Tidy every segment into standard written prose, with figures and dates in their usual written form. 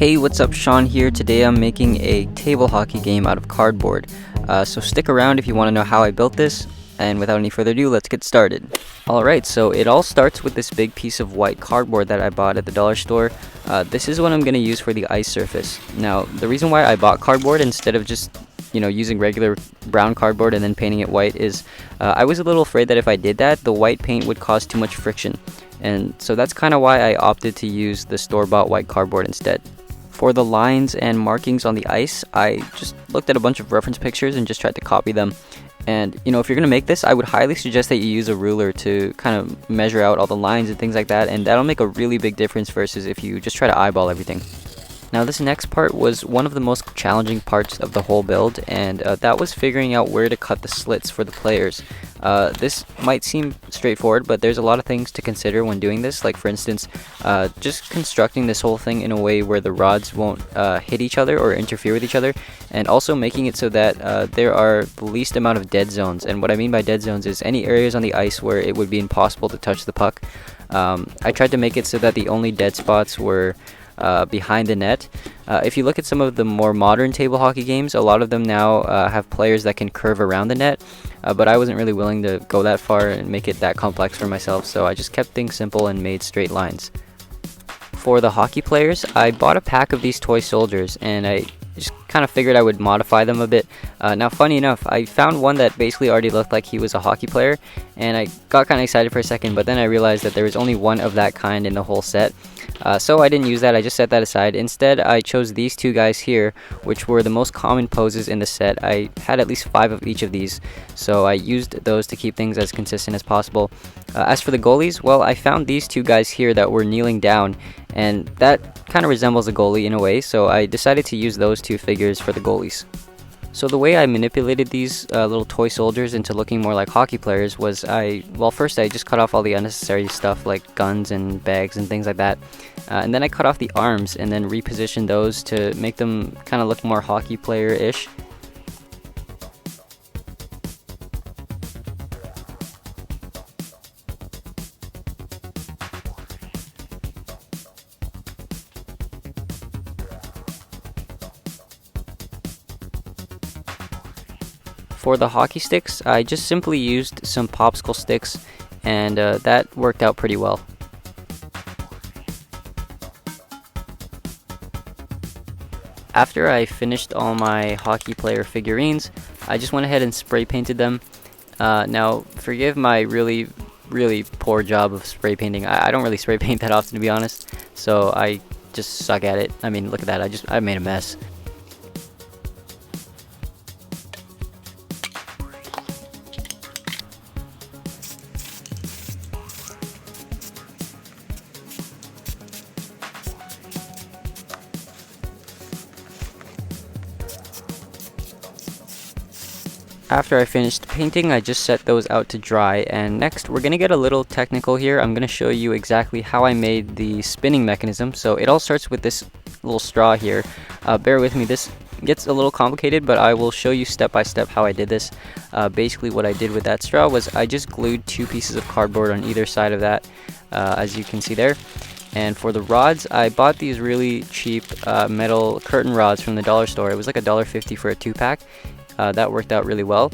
Hey, what's up? Sean here. Today I'm making a table hockey game out of cardboard. So stick around if you want to know how I built this. And without any further ado, let's get started. Alright, so it all starts with this big piece of white cardboard that I bought at the dollar store. This is what I'm going to use for the ice surface. Now, the reason why I bought cardboard instead of just using regular brown cardboard and then painting it white is I was a little afraid that if I did that, the white paint would cause too much friction. And so that's kind of why I opted to use the store-bought white cardboard instead. For the lines and markings on the ice, I just looked at a bunch of reference pictures and just tried to copy them. And if you're going to make this, I would highly suggest that you use a ruler to kind of measure out all the lines and things like that, and that'll make a really big difference versus if you just try to eyeball everything. Now this next part was one of the most challenging parts of the whole build, and that was figuring out where to cut the slits for the players. This might seem straightforward, but there's a lot of things to consider when doing this, like for instance, just constructing this whole thing in a way where the rods won't hit each other or interfere with each other, and also making it so that there are the least amount of dead zones. And what I mean by dead zones is any areas on the ice where it would be impossible to touch the puck. I tried to make it so that the only dead spots were behind the net. If you look at some of the more modern table hockey games, a lot of them now have players that can curve around the net, but I wasn't really willing to go that far and make it that complex for myself, so I just kept things simple and made straight lines. For the hockey players, I bought a pack of these toy soldiers, and I just kind of figured I would modify them a bit. Now funny enough, I found one that basically already looked like he was a hockey player, and I got kind of excited for a second, but then I realized that there was only one of that kind in the whole set. So I didn't use that, I just set that aside. Instead, I chose these two guys here, which were the most common poses in the set. I had at least 5 of each of these, so I used those to keep things as consistent as possible. As for the goalies, well, I found these two guys here that were kneeling down, and that kind of resembles a goalie in a way, so I decided to use those two figures for the goalies. So the way I manipulated these little toy soldiers into looking more like hockey players was first I just cut off all the unnecessary stuff like guns and bags and things like that. And then I cut off the arms and then repositioned those to make them kind of look more hockey player-ish. For the hockey sticks, I just simply used some popsicle sticks, and that worked out pretty well. After I finished all my hockey player figurines, I just went ahead and spray painted them. Now, forgive my really poor job of spray painting. I don't really spray paint that often, to be honest, so I just suck at it. I mean, look at that, I made a mess. After I finished painting, I just set those out to dry, and next we're going to get a little technical here. I'm going to show you exactly how I made the spinning mechanism. So it all starts with this little straw here. Bear with me, this gets a little complicated, but I will show you step by step how I did this. Basically what I did with that straw was I just glued 2 pieces of cardboard on either side of that, as you can see there. And for the rods, I bought these really cheap metal curtain rods from the dollar store. It was like $1.50 for a 2-pack. That worked out really well.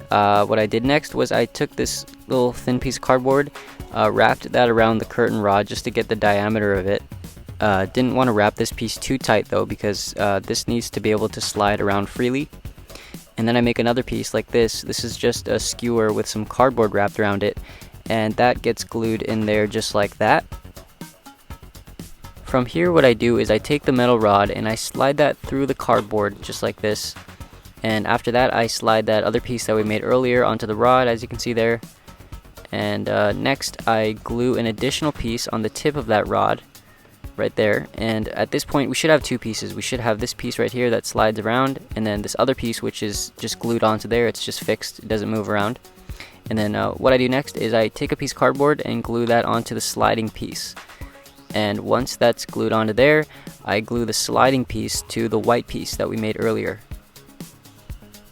What I did next was I took this little thin piece of cardboard, wrapped that around the curtain rod just to get the diameter of it. Didn't want to wrap this piece too tight though, because this needs to be able to slide around freely. And then I make another piece like this. This is just a skewer with some cardboard wrapped around it, and that gets glued in there just like that. From here, what I do is I take the metal rod and I slide that through the cardboard just like this. And after that, I slide that other piece that we made earlier onto the rod, as you can see there. And next, I glue an additional piece on the tip of that rod, right there. And at this point, we should have 2 pieces. We should have this piece right here that slides around, and then this other piece which is just glued onto there. It's just fixed, it doesn't move around. And then what I do next is I take a piece of cardboard and glue that onto the sliding piece. And once that's glued onto there, I glue the sliding piece to the white piece that we made earlier.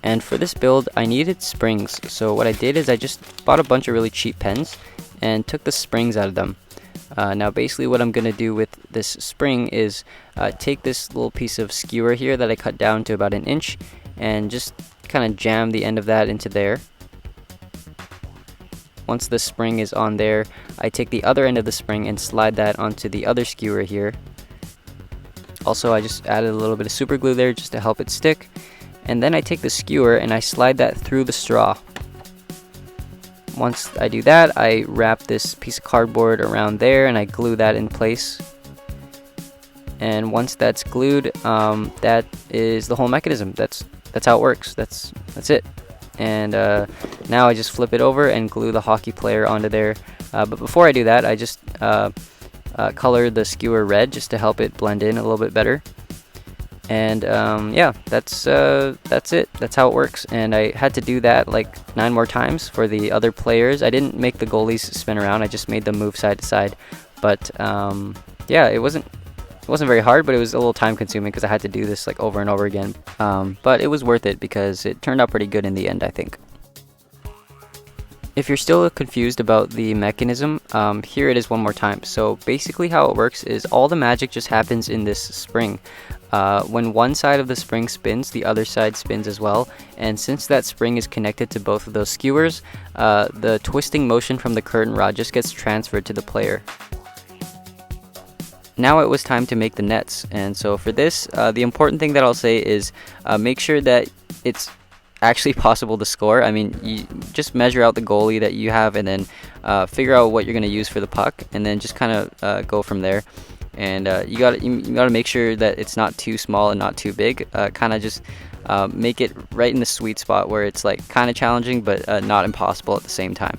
And for this build, I needed springs, so what I did is I just bought a bunch of really cheap pens and took the springs out of them. Now basically what I'm going to do with this spring is take this little piece of skewer here that I cut down to about 1 inch and just kind of jam the end of that into there. Once the spring is on there, I take the other end of the spring and slide that onto the other skewer here. Also, I just added a little bit of super glue there just to help it stick. And then I take the skewer and I slide that through the straw. Once I do that, I wrap this piece of cardboard around there and I glue that in place. And once that's glued, that is the whole mechanism. That's how it works. That's it. And now I just flip it over and glue the hockey player onto there. But before I do that, I just color the skewer red just to help it blend in a little bit better. And yeah, that's it. That's how it works. And I had to do that like 9 more times for the other players. I didn't make the goalies spin around. I just made them move side to side. But yeah, it wasn't very hard, but it was a little time consuming because I had to do this like over and over again. But it was worth it because it turned out pretty good in the end, I think. If you're still confused about the mechanism, here it is one more time. So basically how it works is all the magic just happens in this spring. When one side of the spring spins, the other side spins as well. And since that spring is connected to both of those skewers, the twisting motion from the curtain rod just gets transferred to the player. Now it was time to make the nets, and so for this, the important thing that I'll say is make sure that it's actually possible to score. I mean, you just measure out the goalie that you have and then figure out what you're going to use for the puck, and then just kind of go from there. And you gotta make sure that it's not too small and not too big. Kind of just make it right in the sweet spot where it's like kind of challenging but not impossible at the same time.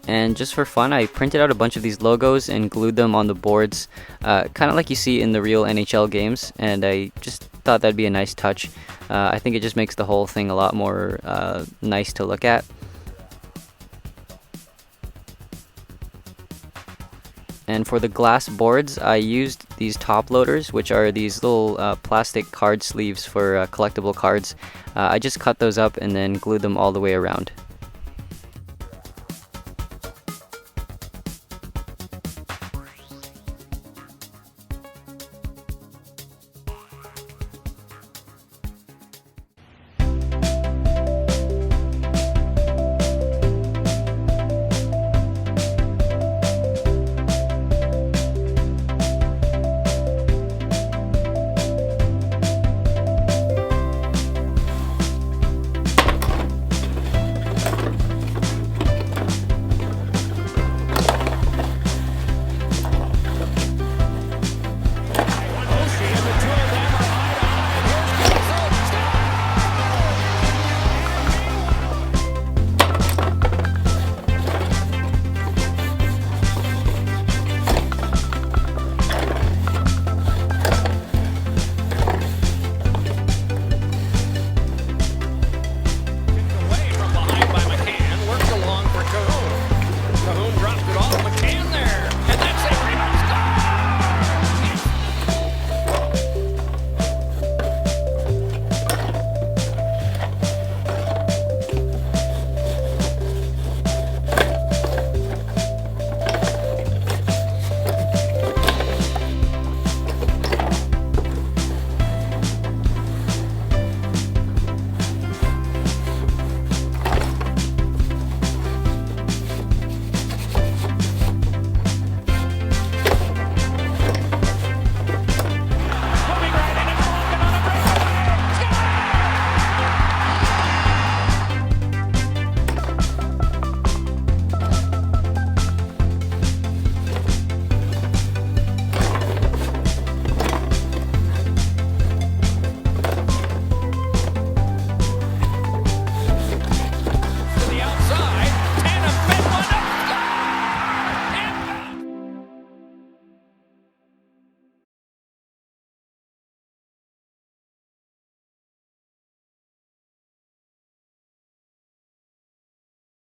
And just for fun, I printed out a bunch of these logos and glued them on the boards, kind of like you see in the real NHL games, and I just thought that'd be a nice touch. I think it just makes the whole thing a lot more nice to look at. And for the glass boards, I used these top loaders, which are these little plastic card sleeves for collectible cards. I just cut those up and then glued them all the way around.